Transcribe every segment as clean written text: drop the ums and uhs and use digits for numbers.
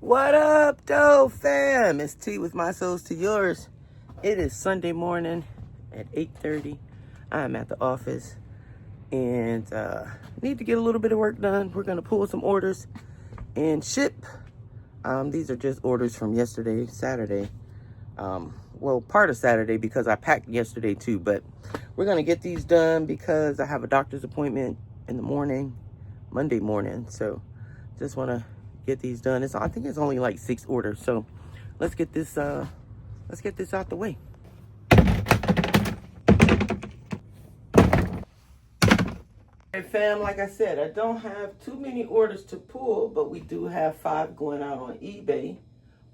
What up, though, fam? It's T with my souls to yours. It is Sunday morning at 8:30. I'm at the office and need to get a little bit of work done. We're gonna pull some orders and ship. These are just orders from yesterday, Saturday. Well, part of Saturday because I packed yesterday too, but we're gonna get these done because I have a doctor's appointment in the morning, Monday morning. So just wanna get these done. I think it's only like 6 orders. So let's get this out the way. Hey fam, like I said, I don't have too many orders to pull, but we do have 5 going out on eBay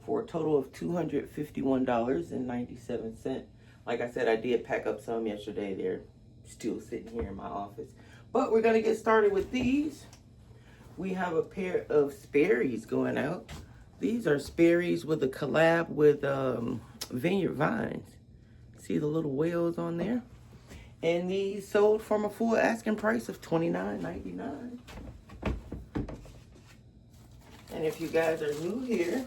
for a total of $251.97. Like I said, I did pack up some yesterday. They're still sitting here in my office. But we're gonna get started with these. We have a pair of Sperry's going out. These are Sperry's with a collab with Vineyard Vines. See the little whales on there? And these sold from a full asking price of $29.99. And if you guys are new here,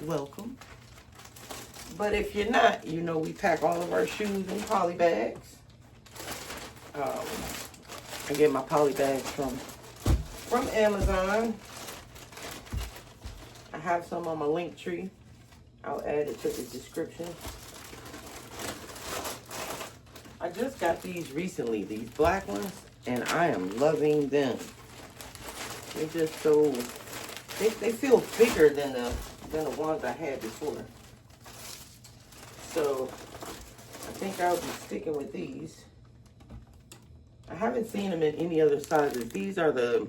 welcome. But if you're not, you know we pack all of our shoes in poly bags. I get my poly bags from Amazon. I have some on my link tree. I'll add it to the description. I just got these recently, these black ones, and I am loving them. They're just so, they feel thicker than the ones I had before. So I think I'll be sticking with these. I haven't seen them in any other sizes. These are the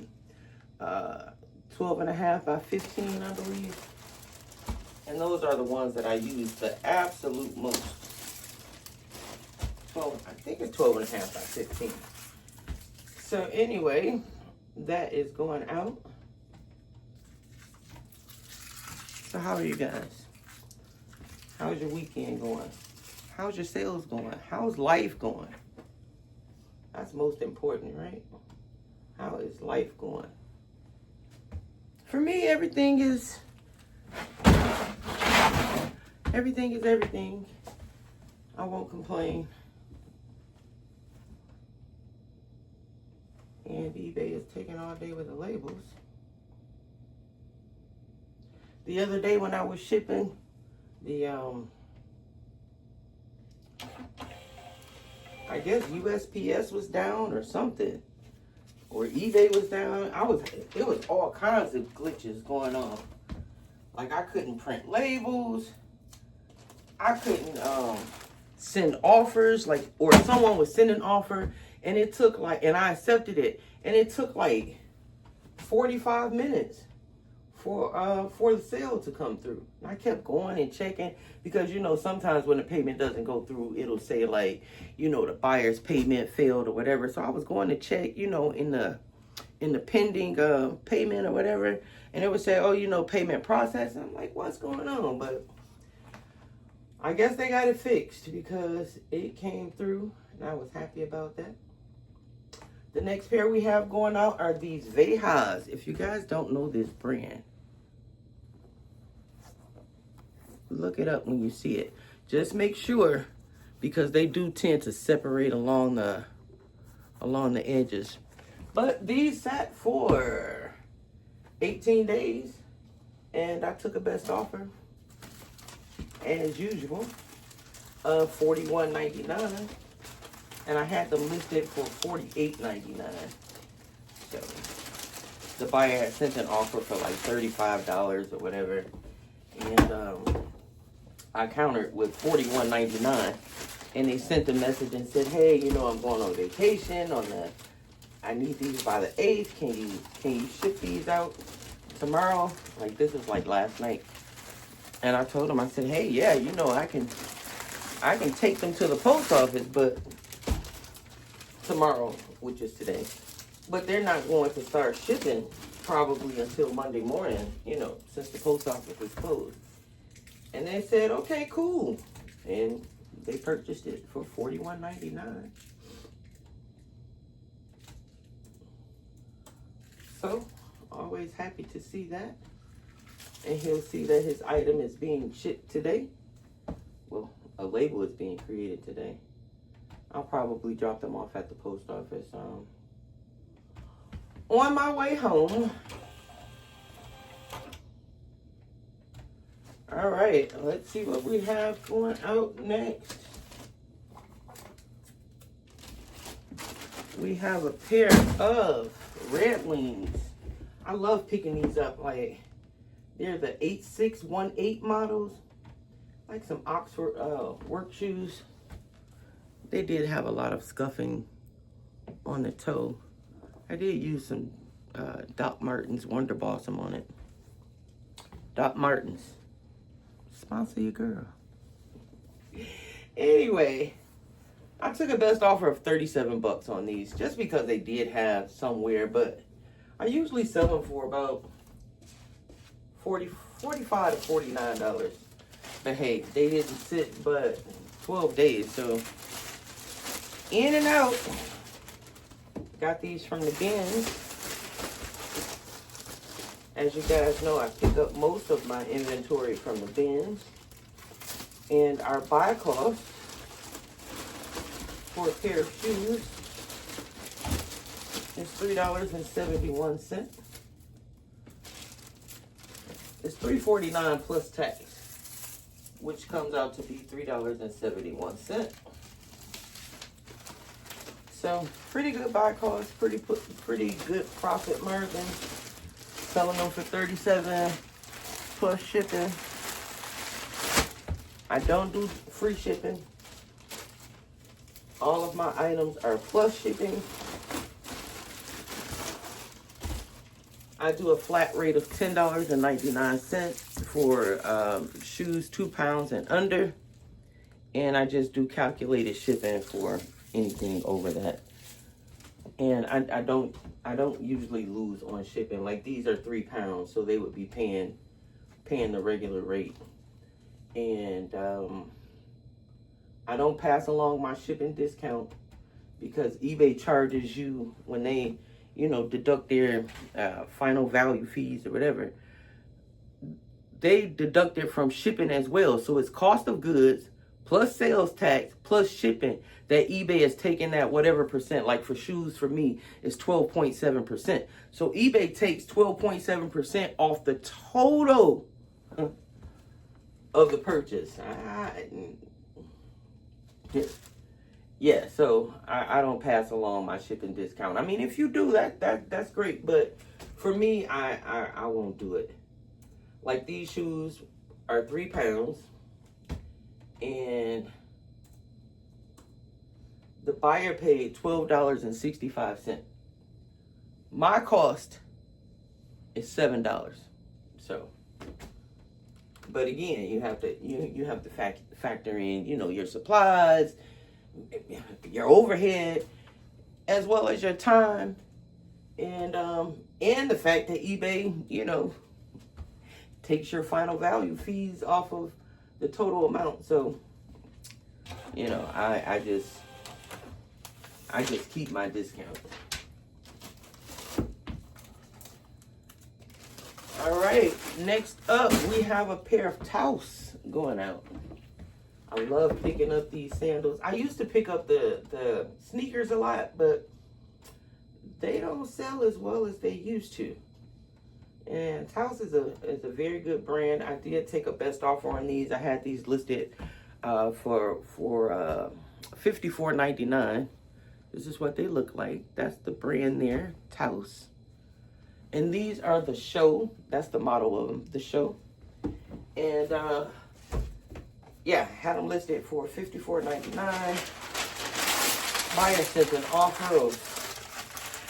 12.5 by 15, I believe. And those are the ones that I use the absolute most. I think it's 12.5 by 15. So anyway, that is going out. So how are you guys? How's your weekend going? How's your sales going? How's life going? That's most important, right? How is life going? For me, everything is everything. I won't complain. And eBay is taking all day with the labels. The other day when I was shipping, the I guess USPS was down or something, or eBay was down. It was all kinds of glitches going on. Like I couldn't print labels. I couldn't send offers, like, or someone would send an offer and it took like, and I accepted it, and it took like 45 minutes for the sale to come through. And I kept going and checking because, you know, sometimes when the payment doesn't go through, it'll say like, you know, the buyer's payment failed or whatever. So I was going to check, you know, in the pending payment or whatever, and it would say, oh, you know, payment process. And I'm like, what's going on? But I guess they got it fixed because it came through, and I was happy about that. The next pair we have going out are these Vejas. If you guys don't know this brand, look it up when you see it. Just make sure, because they do tend to separate along the edges. But these sat for 18 days, and I took a best offer, as usual, of $41.99. And I had them listed for $48.99. So the buyer had sent an offer for like $35 or whatever. And I countered with $41.99. And they sent a message and said, hey, you know, I'm going on vacation I need these by the 8th. Can you ship these out tomorrow? Like, this is like last night. And I told them, I said, hey, yeah, you know, I can take them to the post office, but tomorrow, which is today. But they're not going to start shipping probably until Monday morning, you know, since the post office is closed. And they said, okay, cool. And they purchased it for $41.99. So, always happy to see that. and he'll see that his item is being shipped today. Well, a label is being created today. I'll probably drop them off at the post office on my way home. All right, let's see what we have going out next. We have a pair of red wings. I love picking these up. Like, they're the 8618 models. Like some Oxford work shoes. They did have a lot of scuffing on the toe. I did use some Doc Martens Wonder Blossom on it. Doc Martens. Sponsor your girl. Anyway, I took a best offer of 37 bucks on these just because they did have somewhere, but I usually sell them for about $45 to $49. But hey, they didn't sit but 12 days, so in and out. Got these from the bins. As you guys know, I pick up most of my inventory from the bins. And our buy cost for a pair of shoes is $3.71. It's $3.49 plus tax, which comes out to be $3.71. So pretty good buy cost, pretty good profit margin. Selling them for $37 plus shipping. I don't do free shipping. All of my items are plus shipping. I do a flat rate of $10.99 for shoes 2 pounds and under. And I just do calculated shipping for anything over that. And I don't usually lose on shipping. Like, these are 3 pounds, so they would be paying the regular rate. And I don't pass along my shipping discount because eBay charges you when they, deduct their final value fees or whatever. They deduct it from shipping as well. So it's cost of goods plus sales tax plus shipping that eBay is taking that whatever percent. Like for shoes, for me, it's 12.7%. So eBay takes 12.7% off the total of the purchase. Yeah, so I don't pass along my shipping discount. I mean, if you do that's great, but for me, I won't do it. Like, these shoes are 3 pounds, and the buyer paid $12.65. My cost is $7. So, but again, you have to factor in, your supplies, your overhead, as well as your time, and the fact that eBay, takes your final value fees off of the total amount. So, I just keep my discount. All right, next up, we have a pair of Taos going out. I love picking up these sandals. I used to pick up the sneakers a lot, but they don't sell as well as they used to. And Taos is a very good brand. I did take a best offer on these. I had these listed for $54.99. This is what they look like. That's the brand there, Taos. And these are the Show. That's the model of them, the Show. And yeah, had them listed for $54.99. Buyer sent an offer of,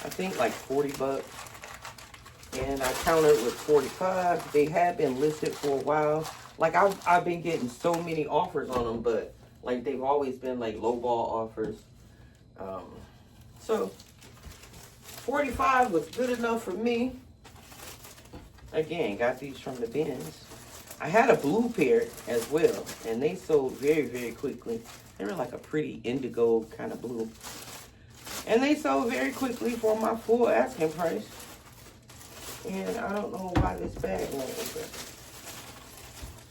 I think, like 40 bucks. And I countered with 45. They had been listed for a while. Like, I've been getting so many offers on them, but like, they've always been like lowball offers. So 45 was good enough for me. Again, got these from the bins. I had a blue pair as well, and they sold very, very quickly. They were like a pretty indigo kind of blue. And they sold very quickly for my full asking price. And I don't know why this bag won't open.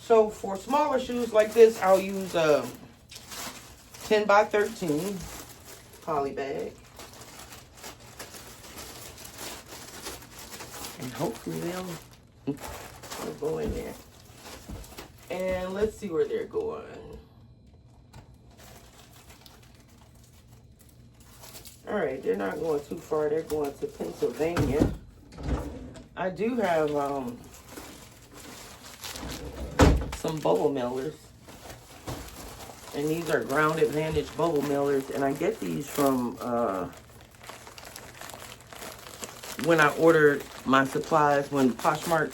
So for smaller shoes like this, I'll use a 10 by 13 poly bag. And hopefully they'll go in there. And let's see where they're going. All right, they're not going too far. They're going to Pennsylvania. I do have some bubble mailers. And these are Ground Advantage bubble mailers. And I get these from when I ordered my supplies, when Poshmark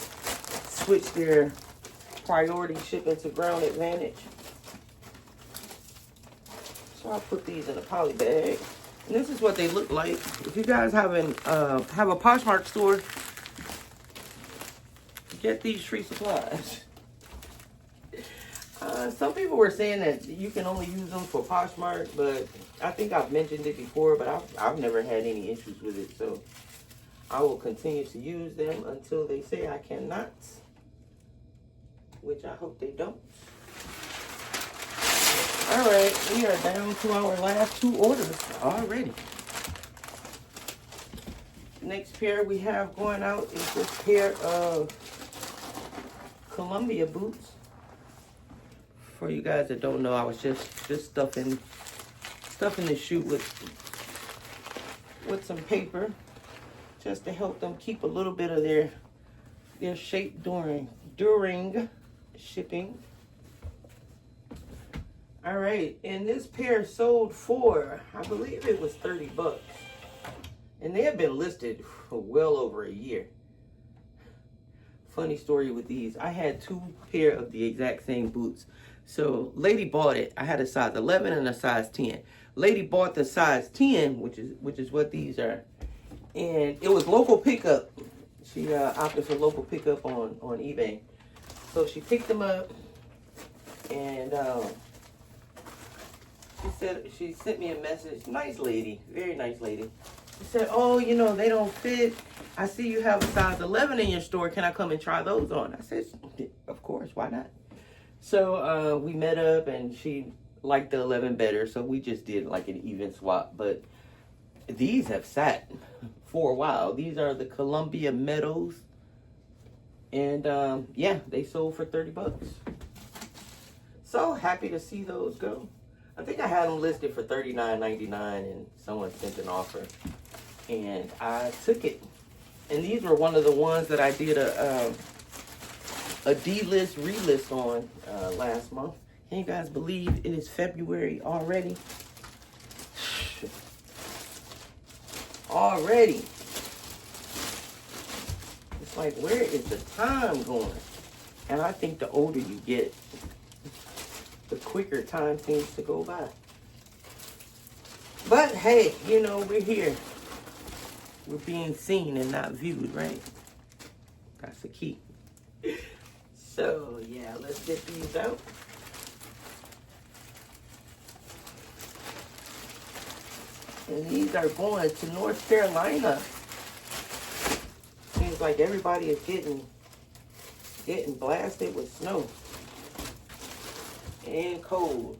switched their priority shipping to Ground Advantage. So I'll put these in a poly bag. And this is what they look like. If you guys have a Poshmark store, get these free supplies. Some people were saying that you can only use them for Poshmark, but I think I've mentioned it before, but I've never had any issues with it. So I will continue to use them until they say I cannot, which I hope they don't. All right, we are down to our last 2 orders already. Next pair we have going out is this pair of Columbia boots. For you guys that don't know, I was just stuffing the shoe with some paper, just to help them keep a little bit of their shape during shipping. All right, and this pair sold for, I believe it was 30 bucks. And they have been listed for well over a year. Funny story with these. I had 2 pair of the exact same boots. So lady bought it. I had a size 11 and a size 10. Lady bought the size 10, which is what these are. And it was local pickup. She opted for local pickup on eBay. So she picked them up, and she sent me a message. Nice lady, very nice lady. She said, "Oh, you know, they don't fit. I see you have a size 11 in your store. Can I come and try those on?" I said, "Of course, why not?" So we met up, and she liked the 11 better, so we just did like an even swap. But these have sat for a while. These are the Columbia Meadows, and yeah, they sold for 30 bucks. So happy to see those go. I think I had them listed for $39.99, and someone sent an offer, and I took it. And these were one of the ones that I did a D-list relist on last month. Can you guys believe it is February already? Already. It's like, where is the time going? And I think the older you get, the quicker time seems to go by. But hey, you know, we're here. We're being seen and not viewed, right? That's the key. So yeah, let's get these out. And these are going to North Carolina. Seems like everybody is getting blasted with snow and cold.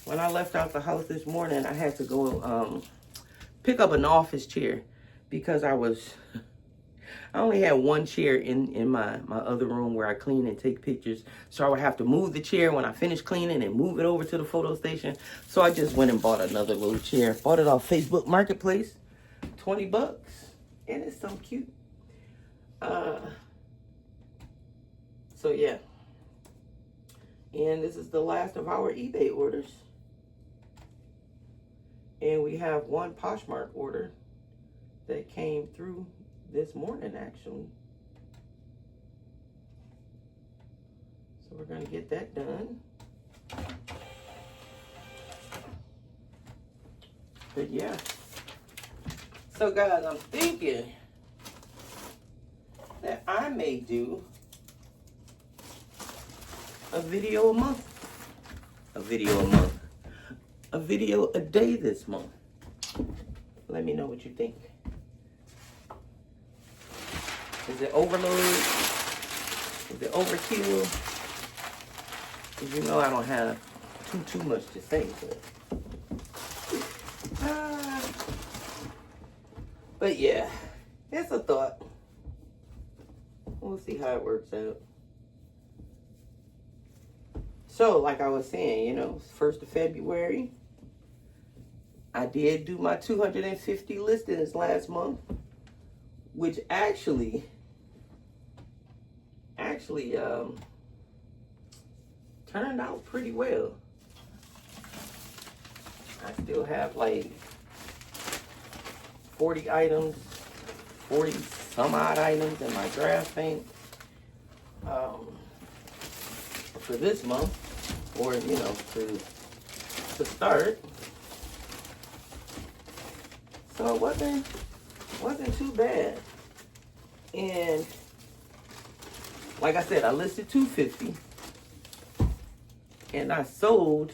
When I left out the house this morning, I had to go pick up an office chair because I only had one chair in my other room where I clean and take pictures. So I would have to move the chair when I finish cleaning and move it over to the photo station. So I just went and bought another little chair. Bought it off Facebook Marketplace, 20 bucks. And it's so cute. So yeah. And this is the last of our eBay orders. And we have one Poshmark order that came through this morning, actually. So we're going to get that done. But yeah. So guys, I'm thinking that I may do a video a month. A video a month. A video a day this month. Let me know what you think. Is it overload? Is it overkill? 'Cause you know I don't have too much to say, but yeah, it's a thought. We'll see how it works out. So, like I was saying, you know, 1st of February, I did do my 250 listings last month, which actually turned out pretty well. I still have like 40 items, 40 some odd items in my draft bank for this month, or you know, to start. So it wasn't too bad. And like I said, I listed 250 and I sold,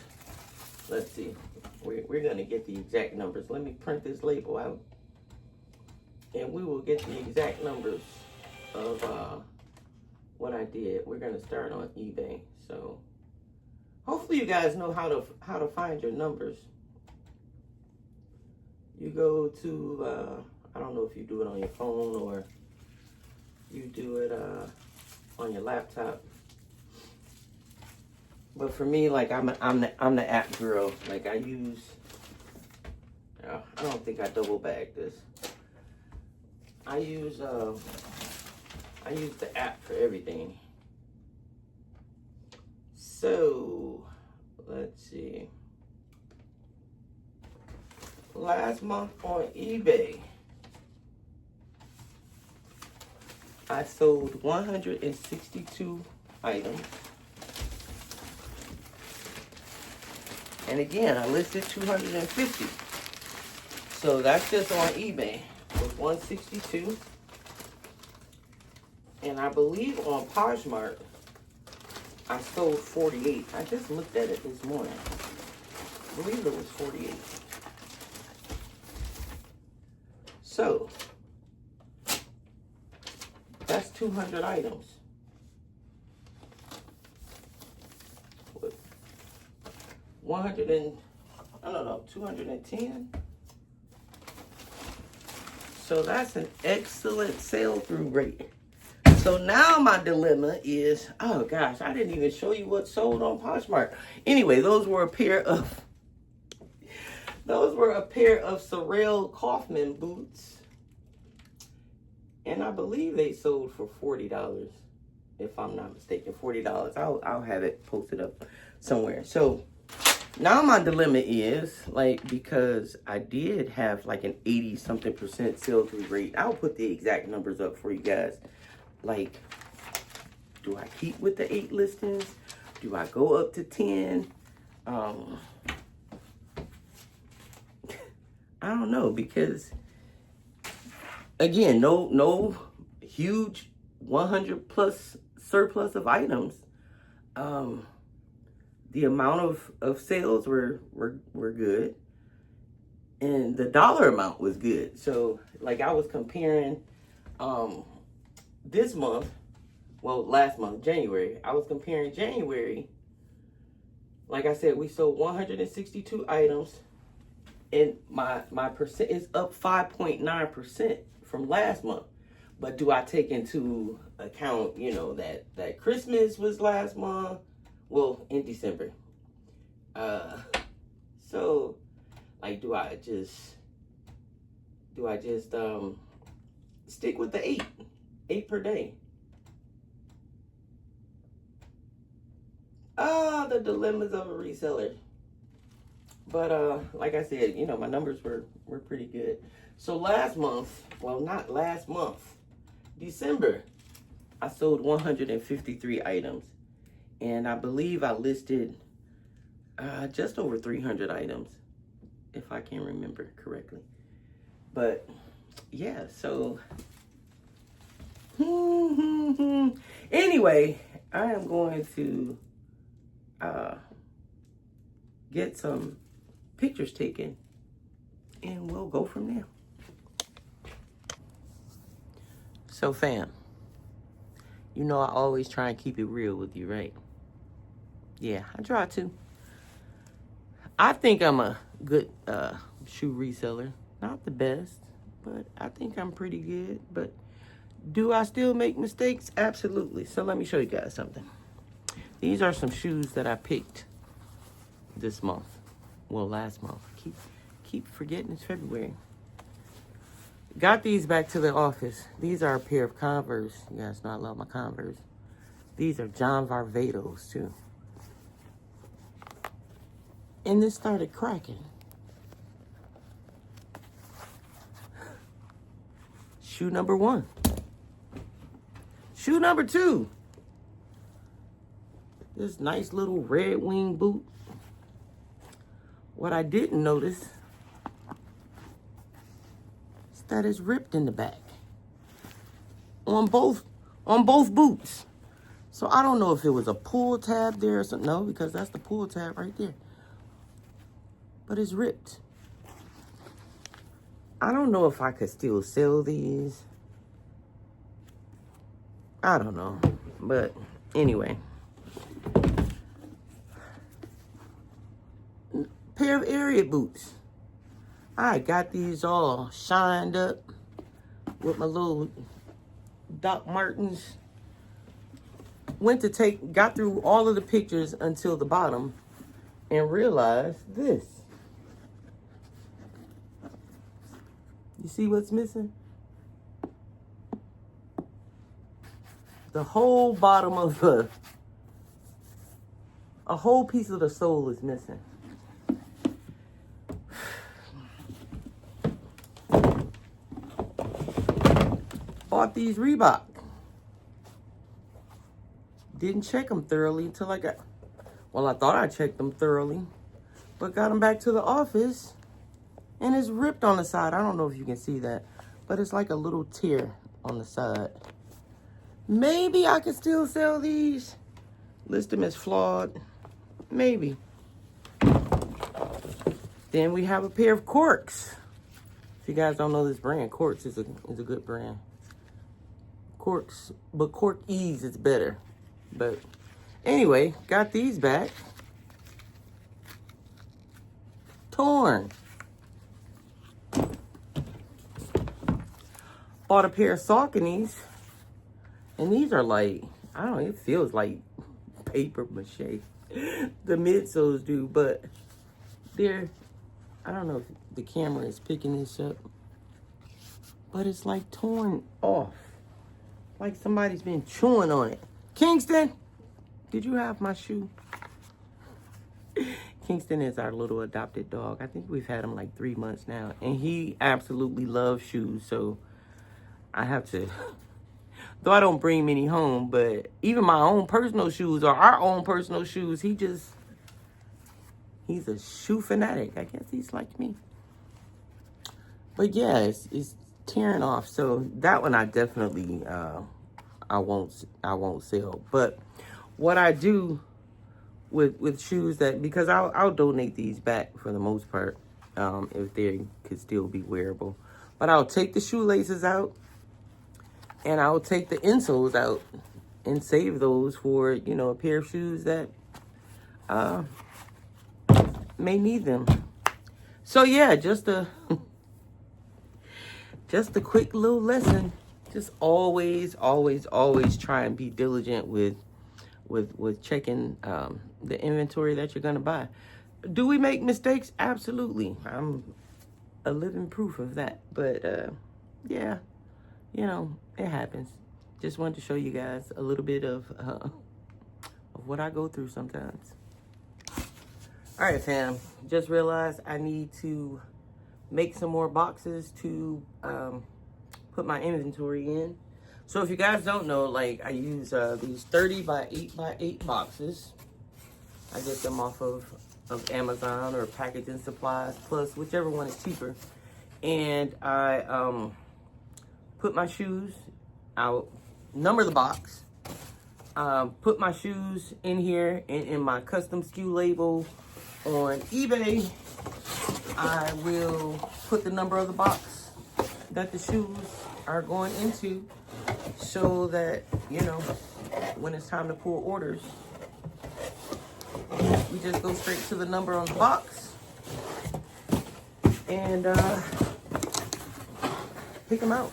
let's see, we're gonna get the exact numbers. Let me print this label out and we will get the exact numbers of what I did. We're gonna start on eBay. So hopefully you guys know how to find your numbers. You go to I don't know if you do it on your phone or you do it on your laptop. But for me, like I'm the app girl. Like I don't think I double bag this. I use the app for everything. So let's see. Last month on eBay, I sold 162 items. And again, I listed 250. So that's just on eBay with 162. And I believe on Poshmark, I sold 48. I just looked at it this morning. I believe it was 48. So, that's 200 items. What? 210? So that's an excellent sell-through rate. So now my dilemma is, oh gosh, I didn't even show you what sold on Poshmark. Anyway, those were a pair of Sorel Kaufman boots. And I believe they sold for $40, if I'm not mistaken. $40. I'll have it posted up somewhere. So now my dilemma is, like, because I did have like an 80-something% sell-through rate. I'll put the exact numbers up for you guys. Like, do I keep with the 8 listings? Do I go up to 10? I don't know, because again, no huge 100 plus surplus of items. The amount of sales were good, and the dollar amount was good. So like I was comparing this month, well, last month, January, I was comparing January. Like I said, we sold 162 items. And my percent is up 5.9% from last month. But do I take into account, you know, that Christmas was last month? Well, in December. So like, do I just stick with the 8 per day? The dilemmas of a reseller. But like I said, you know, my numbers were pretty good. So last month, well, not last month, December, I sold 153 items. And I believe I listed just over 300 items, if I can remember correctly. But yeah, so anyway, I am going to get some pictures taken and we'll go from there. So fam, you know I always try and keep it real with you, right? Yeah, I try to. I think I'm a good shoe reseller. Not the best, but I think I'm pretty good. But do I still make mistakes? Absolutely. So let me show you guys something. These are some shoes that I picked this month. Well, last month. Keep forgetting it's February. Got these back to the office. These are a pair of Converse. You guys know I love my Converse. These are John Varvatos too. And this started cracking. Shoe number 1. Shoe number 2. This nice little red wing boot. What I didn't notice is that it's ripped in the back. On both boots. So I don't know if it was a pull tab there or something. No, because that's the pull tab right there. But it's ripped. I don't know if I could still sell these. I don't know. But anyway. Pair of area boots. I got these all shined up with my little Doc Martens. Got through all of the pictures until the bottom and realized this. You see what's missing? The whole bottom of a whole piece of the sole is missing. Bought these Reebok. Didn't check them thoroughly until I thought I checked them thoroughly, but got them back to the office and it's ripped on the side. I don't know if you can see that, but it's like a little tear on the side. Maybe I could still sell these. List them as flawed. Maybe. Then we have a pair of Corks. If you guys don't know this brand, Corks is a good brand. Corks, but Cork Ease is better. But anyway, got these back. Torn. Bought a pair of Sauconys. And these are like, I don't know, it feels like paper mache. The midsoles do, but they're, I don't know if the camera is picking this up, but it's like torn off. Like somebody's been chewing on it. Kingston, did you have my shoe? Kingston is our little adopted dog. I think we've had him like 3 months now. And he absolutely loves shoes. So I have to, though I don't bring many home, but even my own personal shoes or our own personal shoes, he's a shoe fanatic. I guess he's like me. But yeah, it's tearing off. So that one I definitely, I won't sell. But what I do with shoes that, because I'll donate these back for the most part, if they could still be wearable. But I'll take the shoelaces out and I'll take the insoles out and save those for, you know, a pair of shoes that may need them. So yeah, just a quick little lesson. Just always try and be diligent with checking the inventory that you're gonna buy. Do we make mistakes? Absolutely. I'm a living proof of that. But yeah, you know, it happens. Just wanted to show you guys a little bit of what I go through sometimes. All right, fam. Just realized I need to make some more boxes to put my inventory in. So if you guys don't know, like, I use these 30 by 8 by 8 boxes. I get them off of Amazon or Packaging Supplies Plus, whichever one is cheaper. And I put my shoes out, number the box, put my shoes in here and in my custom SKU label on eBay. I will put the number of the box that the shoes are going into, so that, you know, when it's time to pull orders, we just go straight to the number on the box and pick them out.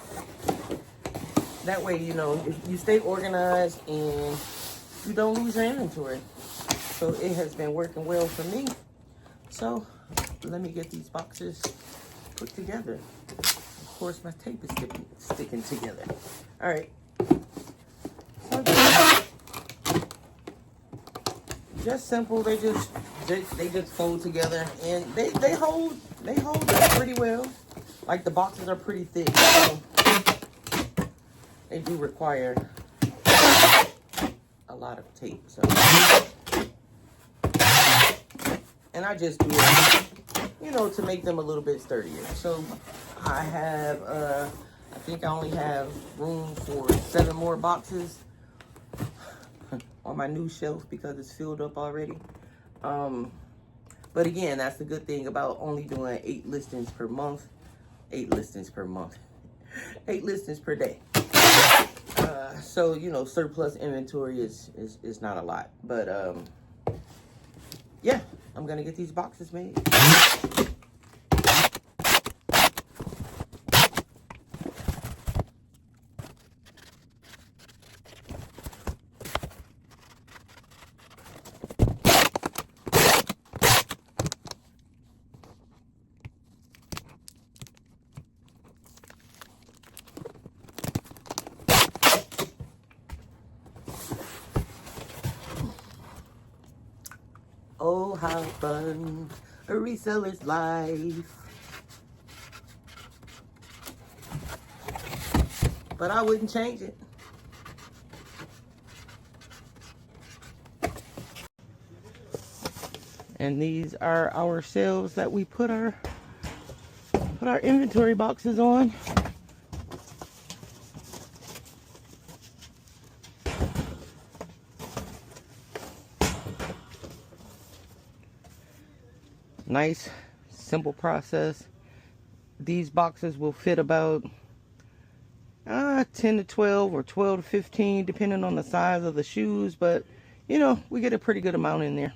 That way, you know, you stay organized and you don't lose your inventory. So it has been working well for me. So let me get these boxes put together. Of course, my tape is sticking together. All right. So just simple. They just fold together, and they hold up pretty well. Like the boxes are pretty thick, so they do require a lot of tape. So, and I just do it, you know, to make them a little bit sturdier. So I have, I think I only have room for 7 more boxes on my new shelf because it's filled up already. But again, that's the good thing about only doing 8 listings per month. 8 listings per month. 8 listings per day. So, you know, surplus inventory is not a lot. But, yeah, I'm going to get these boxes made. Oh, how fun a reseller's life. But I wouldn't change it. And these are our shelves that we put our inventory boxes on. Nice, simple process. These boxes will fit about 10 to 12 or 12 to 15, depending on the size of the shoes. But, you know, we get a pretty good amount in there.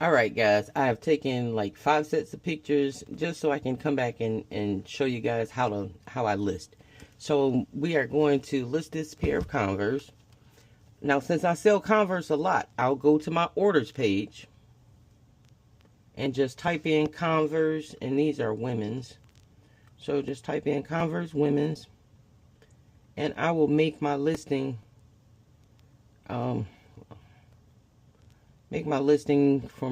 All right, guys, I have taken like 5 sets of pictures just so I can come back and show you guys how I list. So we are going to list this pair of Converse. Now, since I sell Converse a lot, I'll go to my orders page and just type in Converse, and these are women's. So just type in Converse women's, And I will make my listing from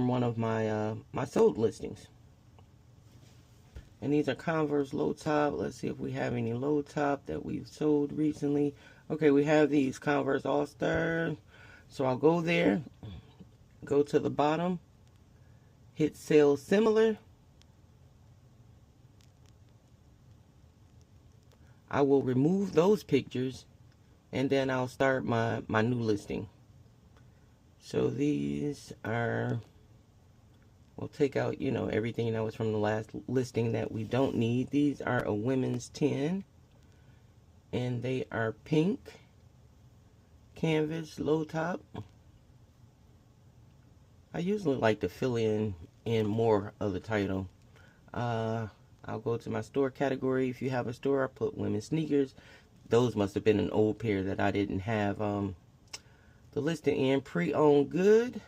one of my my sold listings. And these are Converse low top. Let's see if we have any low top that we've sold recently. Okay, we have these Converse All Star. So I'll go there, go to the bottom, hit sell similar. I will remove those pictures, and then I'll start my new listing. So these are, we'll take out, you know, everything that was from the last listing that we don't need. These are a women's 10, and they are pink, canvas, low top. I usually like to fill in more of the title. I'll go to my store category. If you have a store, I put women's sneakers. Those must have been an old pair that I didn't have the listing in. Pre-owned good.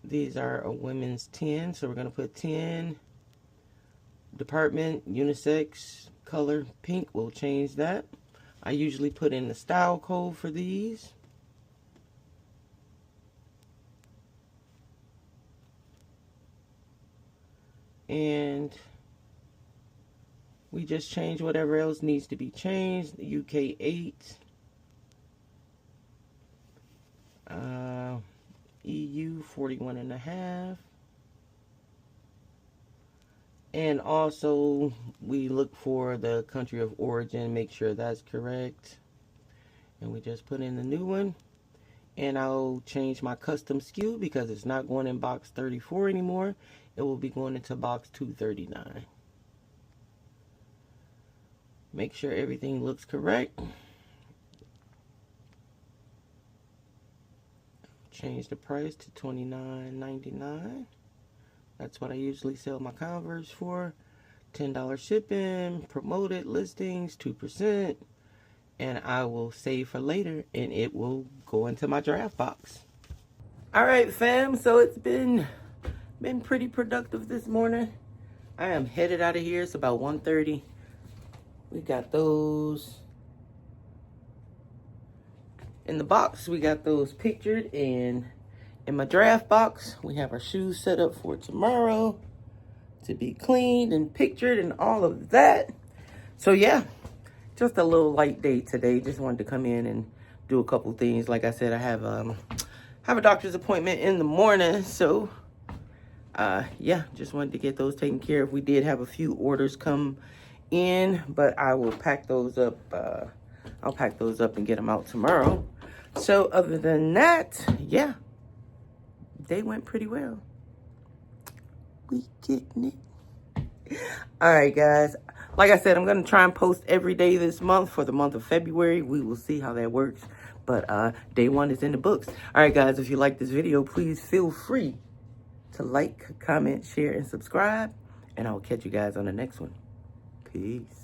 These are a women's 10, so we're going to put 10. Department, unisex, color, pink. We'll change that. I usually put in the style code for these. And we just change whatever else needs to be changed. UK 8. EU 41.5. And also we look for the country of origin, make sure that's correct. And we just put in the new one. And I'll change my custom SKU because it's not going in box 34 anymore. It will be going into box 239. Make sure everything looks correct. Change the price to $29.99. That's what I usually sell my Converse for. $10 shipping, promoted listings, 2%. And I will save for later, and it will go into my draft box. All right, fam. So it's been pretty productive this morning. I am headed out of here. It's about 1:30. We got those in the box. We got those pictured, and in my draft box, we have our shoes set up for tomorrow to be cleaned and pictured and all of that. So yeah, just a little light day today. Just wanted to come in and do a couple things. Like I said, I have a doctor's appointment in the morning, so yeah, just wanted to get those taken care of. We did have a few orders come in, but I will pack those up. I'll pack those up and get them out tomorrow. So other than that, yeah, they went pretty well. We getting it. All right, guys. Like I said, I'm going to try and post every day this month for the month of February. We will see how that works. But day one is in the books. All right, guys, if you like this video, please feel free to like, comment, share, and subscribe. And I will catch you guys on the next one. Peace.